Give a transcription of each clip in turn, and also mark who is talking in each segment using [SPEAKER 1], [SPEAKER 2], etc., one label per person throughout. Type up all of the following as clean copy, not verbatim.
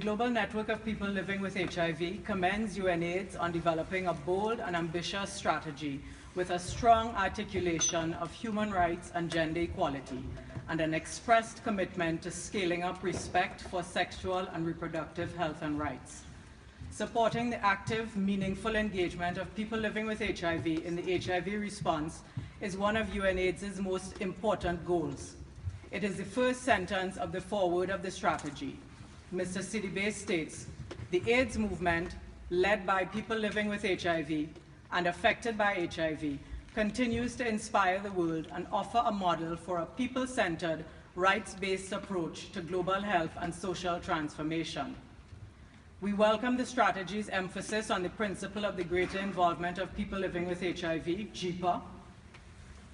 [SPEAKER 1] Global Network of People Living with HIV commends UNAIDS on developing a bold and ambitious strategy with a strong articulation of human rights and gender equality, and an expressed commitment to scaling up respect for sexual and reproductive health and rights. Supporting the active, meaningful engagement of people living with HIV in the HIV response is one of UNAIDS's most important goals. It is the first sentence of the foreword of the strategy. Mr. Sidibe states, "The AIDS movement, led by people living with HIV and affected by HIV, continues to inspire the world and offer a model for a people-centered, rights-based approach to global health and social transformation." We welcome the strategy's emphasis on the principle of the greater involvement of people living with HIV, GPA.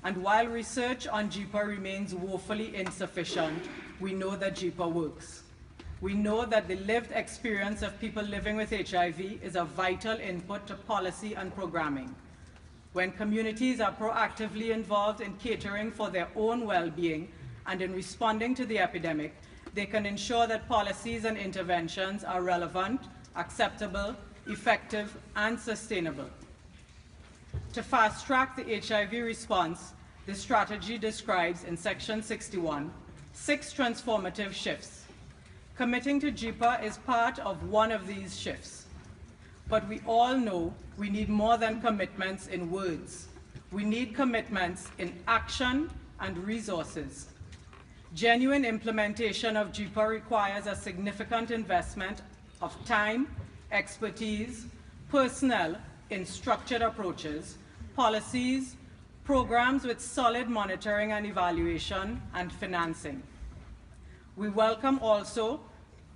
[SPEAKER 1] And while research on GPA remains woefully insufficient, we know that GPA works. We know that the lived experience of people living with HIV is a vital input to policy and programming. When communities are proactively involved in catering for their own well-being and in responding to the epidemic, they can ensure that policies and interventions are relevant, acceptable, effective, and sustainable. To fast-track the HIV response, the strategy describes in Section 61 6 transformative shifts. Committing to GPA is part of one of these shifts. But we all know we need more than commitments in words. We need commitments in action and resources. Genuine implementation of GPA requires a significant investment of time, expertise, personnel in structured approaches, policies, programs with solid monitoring and evaluation, and financing. We welcome also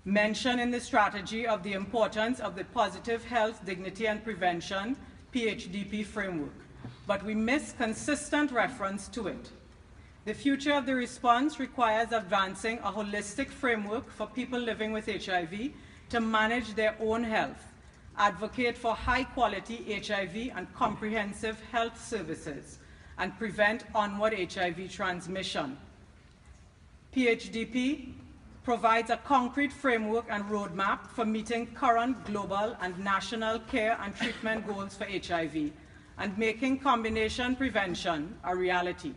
[SPEAKER 1] mention in the strategy of the importance of the Positive Health, Dignity and Prevention PHDP framework, but we miss consistent reference to it. The future of the response requires advancing a holistic framework for people living with HIV to manage their own health, advocate for high-quality HIV and comprehensive health services, and prevent onward HIV transmission. PHDP provides a concrete framework and roadmap for meeting current global and national care and treatment goals for HIV and making combination prevention a reality.